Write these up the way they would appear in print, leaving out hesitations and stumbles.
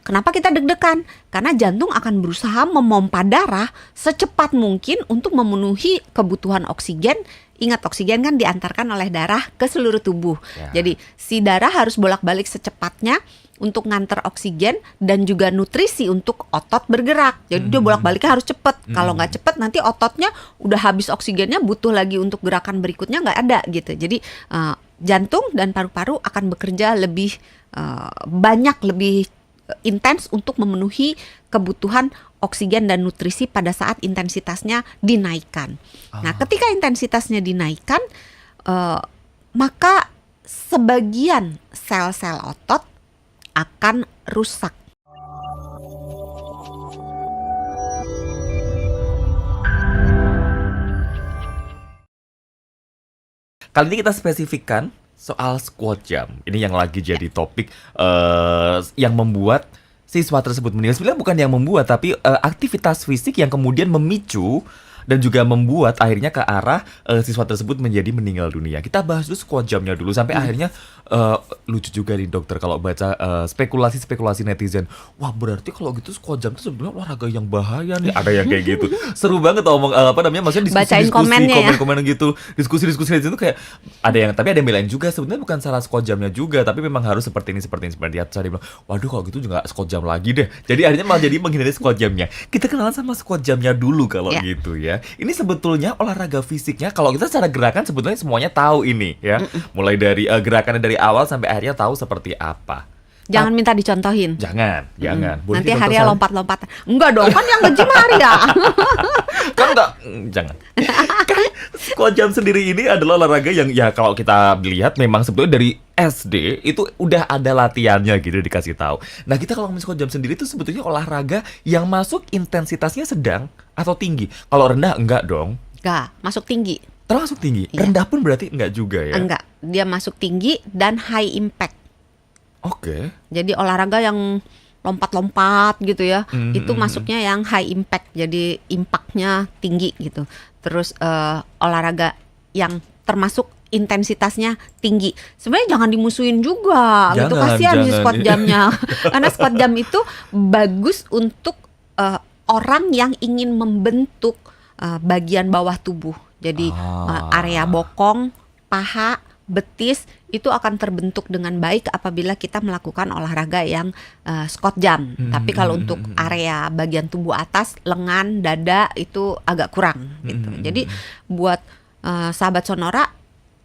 kenapa kita deg-degan? Karena jantung akan berusaha memompa darah secepat mungkin untuk memenuhi kebutuhan oksigen. Ingat, oksigen kan diantarkan oleh darah ke seluruh tubuh. Jadi si darah harus bolak-balik secepatnya untuk nganter oksigen dan juga nutrisi untuk otot bergerak. Jadi dia bolak-baliknya harus cepat. Kalau nggak cepat nanti ototnya udah habis oksigennya, butuh lagi untuk gerakan berikutnya nggak ada gitu. Jadi jantung dan paru-paru akan bekerja lebih banyak, lebih intens untuk memenuhi kebutuhan oksigen dan nutrisi pada saat intensitasnya dinaikkan. Nah, ketika intensitasnya dinaikkan, maka sebagian sel-sel otot akan rusak. Kali ini kita spesifikkan soal squat jump. Ini yang lagi jadi topik yang membuat siswa tersebut meninggal. Sebenarnya bukan yang membuat, tapi aktivitas fisik yang kemudian memicu dan juga membuat akhirnya ke arah siswa tersebut menjadi meninggal dunia. Kita bahas dulu squat jump-nya dulu sampai akhirnya lucu juga nih dokter kalau baca spekulasi netizen. Wah, berarti kalau gitu squat jump itu sebenarnya olahraga yang bahaya nih. Ada yang kayak gitu. Seru banget maksudnya Bacain diskusi komen gitu. Diskusi itu kayak tapi ada yang bilang juga sebenarnya bukan salah squat jump-nya juga, tapi memang harus seperti ini. Saya bilang, waduh kalau gitu juga squat jump lagi deh. Jadi akhirnya malah jadi menghindari squat jump-nya. Kita kenalan sama squat jump-nya dulu kalau gitu ya. Ini sebetulnya olahraga fisiknya, kalau kita secara gerakan sebetulnya semuanya tahu ini ya. Mulai dari gerakannya dari awal sampai akhirnya tahu seperti apa. Jangan minta dicontohin. Jangan. Boleh nanti Haria lompat-lompatan. Enggak dong, kan yang nge-gym Haria. Kan enggak, jangan. Kan squat jump sendiri ini adalah olahraga yang ya kalau kita lihat memang sebetulnya dari SD itu udah ada latihannya gitu dikasih tahu. Nah, kita kalau ngomongin squat jump sendiri itu sebetulnya olahraga yang masuk intensitasnya sedang atau tinggi. Kalau rendah enggak dong. Enggak, masuk tinggi. Termasuk tinggi. Iya. Rendah pun berarti enggak juga ya. Enggak, dia masuk tinggi dan high impact. Oke. Jadi olahraga yang lompat-lompat gitu ya, itu masuknya yang high impact. Jadi impactnya tinggi gitu. Terus olahraga yang termasuk intensitasnya tinggi. Sebenarnya jangan dimusuhin juga gitu, kasihan si squat jump-nya. Karena squat jump itu bagus untuk orang yang ingin membentuk bagian bawah tubuh. Jadi area bokong, paha, betis itu akan terbentuk dengan baik apabila kita melakukan olahraga yang squat jump. Tapi kalau untuk area bagian tubuh atas, lengan, dada itu agak kurang gitu. Jadi buat sahabat Sonora,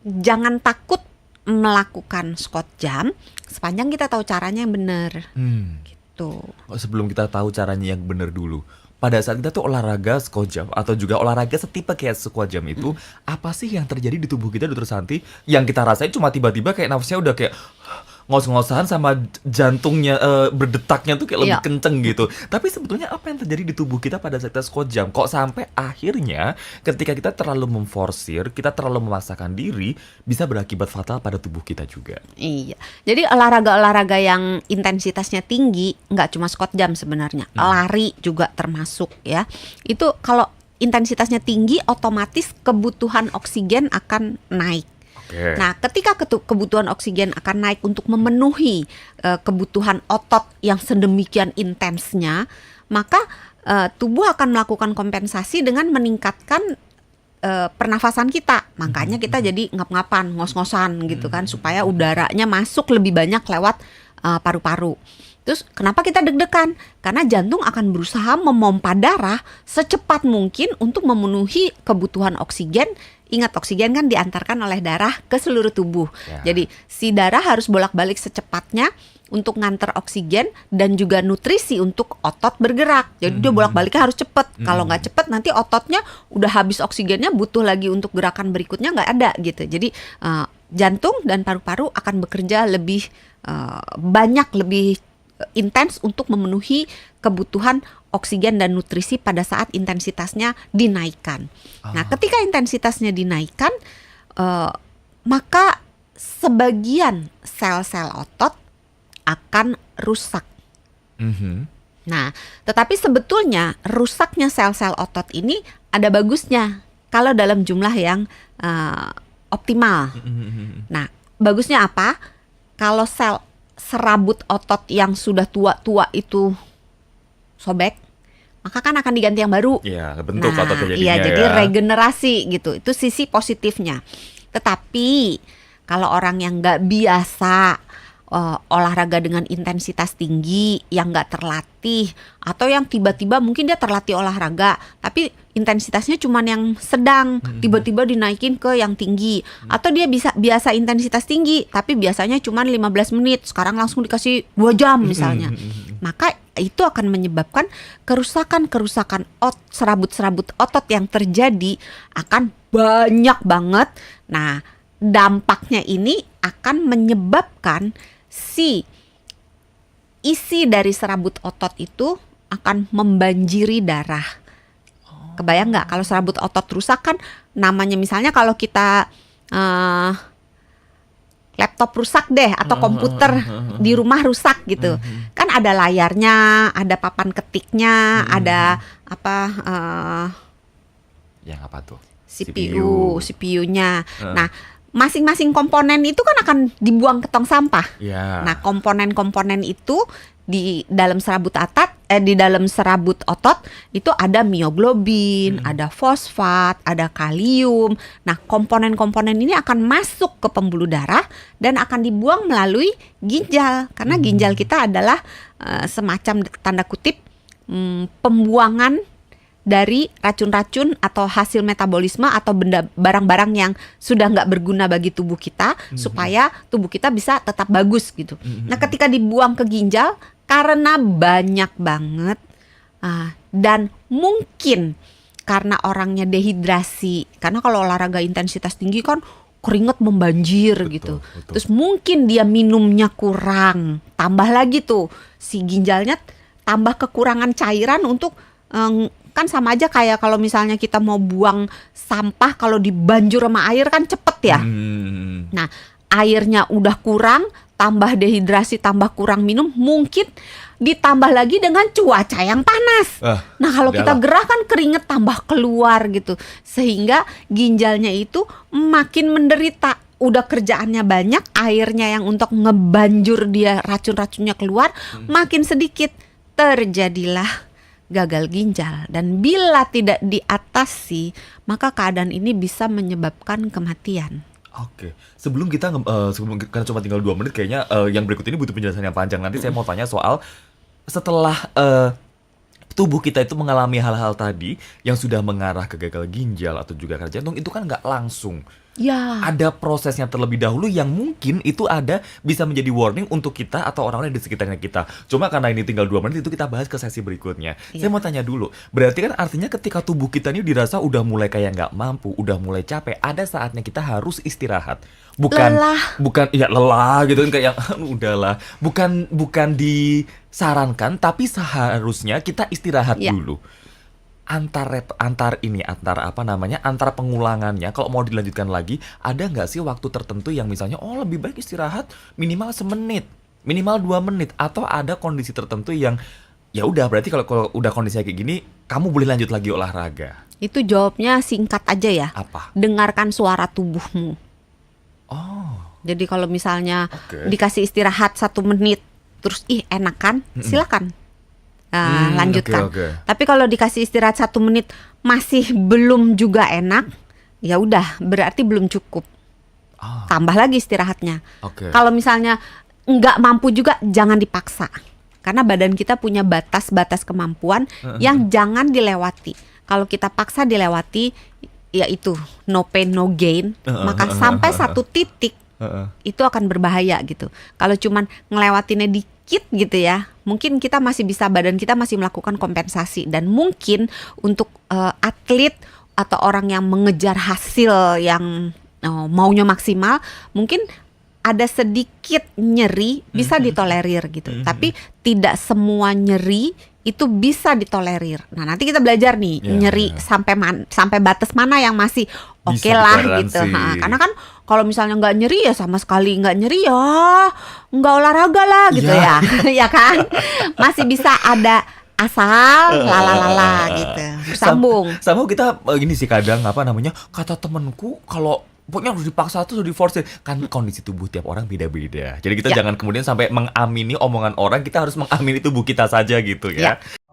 jangan takut melakukan squat jump sepanjang kita tahu caranya yang benar. Gitu. Sebelum kita tahu caranya yang benar dulu, pada saat kita tuh olahraga squat jump atau juga olahraga setipe kayak squat jump itu, apa sih yang terjadi di tubuh kita, Dokter Santi? Yang kita rasain cuma tiba-tiba kayak nafasnya udah kayak ngos-ngosan sama jantungnya berdetaknya tuh kayak lebih kenceng gitu. Tapi sebetulnya apa yang terjadi di tubuh kita pada saat kita squat jump? Kok sampai akhirnya ketika kita terlalu memforsir, kita terlalu memaksakan diri, bisa berakibat fatal pada tubuh kita juga. Iya. Jadi olahraga-olahraga yang intensitasnya tinggi, nggak cuma squat jump sebenarnya, lari juga termasuk ya. Itu kalau intensitasnya tinggi, otomatis kebutuhan oksigen akan naik. Nah, ketika kebutuhan oksigen akan naik untuk memenuhi kebutuhan otot yang sedemikian intensnya, maka tubuh akan melakukan kompensasi dengan meningkatkan pernafasan kita. Makanya kita jadi ngap-ngapan, ngos-ngosan gitu kan, supaya udaranya masuk lebih banyak lewat paru-paru. Terus kenapa kita deg-degan? Karena jantung akan berusaha memompa darah secepat mungkin untuk memenuhi kebutuhan oksigen. Ingat, oksigen kan diantarkan oleh darah ke seluruh tubuh. Jadi si darah harus bolak-balik secepatnya untuk nganter oksigen dan juga nutrisi untuk otot bergerak. Jadi dia bolak-baliknya harus cepat. Kalau nggak cepat nanti ototnya udah habis oksigennya, butuh lagi untuk gerakan berikutnya nggak ada gitu. Jadi jantung dan paru-paru akan bekerja lebih banyak, lebih intens untuk memenuhi kebutuhan oksigen dan nutrisi pada saat intensitasnya dinaikkan. Nah, ketika intensitasnya dinaikkan, maka sebagian sel-sel otot akan rusak. Nah, tetapi sebetulnya rusaknya sel-sel otot ini ada bagusnya kalau dalam jumlah yang optimal. Nah, bagusnya apa? Kalau sel serabut otot yang sudah tua-tua itu sobek, maka kan akan diganti yang baru. Iya, bentuk ototnya jadinya iya, jadi ya. regenerasi gitu. Itu sisi positifnya. Tetapi kalau orang yang nggak biasa olahraga dengan intensitas tinggi, yang nggak terlatih, atau yang tiba-tiba mungkin dia terlatih olahraga, tapi intensitasnya cuman yang sedang, tiba-tiba dinaikin ke yang tinggi, atau dia bisa biasa intensitas tinggi, tapi biasanya cuman 15 menit, sekarang langsung dikasih 2 jam misalnya, maka itu akan menyebabkan kerusakan-kerusakan serabut-serabut otot yang terjadi akan banyak banget. Nah, dampaknya ini akan menyebabkan si isi dari serabut otot itu akan membanjiri darah. Kebayang nggak kalau serabut otot rusak kan namanya, misalnya kalau kita laptop rusak deh atau komputer di rumah rusak gitu. Kan ada layarnya, ada papan ketiknya, ada apa Yang apa tuh? CPU-nya. Nah, masing-masing komponen itu kan akan dibuang ke tong sampah. Ya. Nah, komponen-komponen itu di dalam serabut otot itu ada mioglobin, ada fosfat, ada kalium. Nah, komponen-komponen ini akan masuk ke pembuluh darah dan akan dibuang melalui ginjal, karena ginjal kita adalah semacam tanda kutip pembuangan dari racun-racun atau hasil metabolisme atau barang-barang yang sudah nggak berguna bagi tubuh kita, supaya tubuh kita bisa tetap bagus gitu. Nah, ketika dibuang ke ginjal karena banyak banget dan mungkin karena orangnya dehidrasi, karena kalau olahraga intensitas tinggi kan keringat membanjir gitu. Betul. Terus mungkin dia minumnya kurang, tambah lagi tuh si ginjalnya tambah kekurangan cairan untuk kan sama aja kayak kalau misalnya kita mau buang sampah, kalau dibanjur sama air kan cepet ya. Nah, airnya udah kurang, tambah dehidrasi, tambah kurang minum, mungkin ditambah lagi dengan cuaca yang panas. Nah, kalau kita gerah kan keringet tambah keluar gitu, sehingga ginjalnya itu makin menderita. Udah kerjaannya banyak, airnya yang untuk ngebanjur dia racun-racunnya keluar makin sedikit, terjadilah gagal ginjal. Dan bila tidak diatasi, maka keadaan ini bisa menyebabkan kematian. Oke, sebelum karena cuma tinggal 2 menit, kayaknya yang berikut ini butuh penjelasan yang panjang. Nanti saya mau tanya soal setelah tubuh kita itu mengalami hal-hal tadi yang sudah mengarah ke gagal ginjal atau juga gagal jantung, itu kan nggak langsung. Ya. Ada prosesnya terlebih dahulu yang mungkin itu bisa menjadi warning untuk kita atau orang-orang di sekitarnya kita. Cuma karena ini tinggal 2 menit, itu kita bahas ke sesi berikutnya. Saya mau tanya dulu, berarti kan artinya ketika tubuh kita ini dirasa udah mulai kayak nggak mampu, udah mulai capek, ada saatnya kita harus istirahat. Bukan lelah gitu kan, kayak udahlah. Bukan disarankan, tapi seharusnya kita istirahat dulu. Antar pengulangannya, kalau mau dilanjutkan lagi, ada nggak sih waktu tertentu yang misalnya lebih baik istirahat minimal 1 menit, minimal 2 menit, atau ada kondisi tertentu yang ya udah berarti kalau udah kondisinya kayak gini kamu boleh lanjut lagi olahraga? Itu jawabnya singkat aja ya. Apa? Dengarkan suara tubuhmu. Jadi kalau misalnya dikasih istirahat 1 menit terus enak kan, silakan lanjutkan. Tapi kalau dikasih istirahat 1 menit masih belum juga enak, ya udah berarti belum cukup. Tambah lagi istirahatnya. Kalau misalnya nggak mampu juga jangan dipaksa, karena badan kita punya batas-batas kemampuan yang jangan dilewati. Kalau kita paksa dilewati, yaitu no pain no gain, maka sampai 1 titik itu akan berbahaya gitu. Kalau cuman ngelewatinnya dikit gitu ya, mungkin kita masih bisa, badan kita masih melakukan kompensasi. Dan mungkin untuk atlet atau orang yang mengejar hasil yang maunya maksimal, mungkin ada sedikit nyeri bisa ditolerir gitu. Tapi tidak semua nyeri itu bisa ditolerir. Nah, nanti kita belajar nih nyeri sampai batas mana yang masih oke lah gitu. Karena kan kalau misalnya nggak nyeri ya sama sekali nggak nyeri ya nggak olahraga lah gitu ya, ya kan? Masih bisa ada asal lalalala gitu, bersambung. Sama kita gini sih kadang kata temenku kalau pokoknya harus dipaksa tuh, harus diforsir. Kan kondisi tubuh tiap orang beda-beda. Jadi kita Ya. jangan kemudian sampai mengamini omongan orang, kita harus mengamini tubuh kita saja gitu ya. Ya.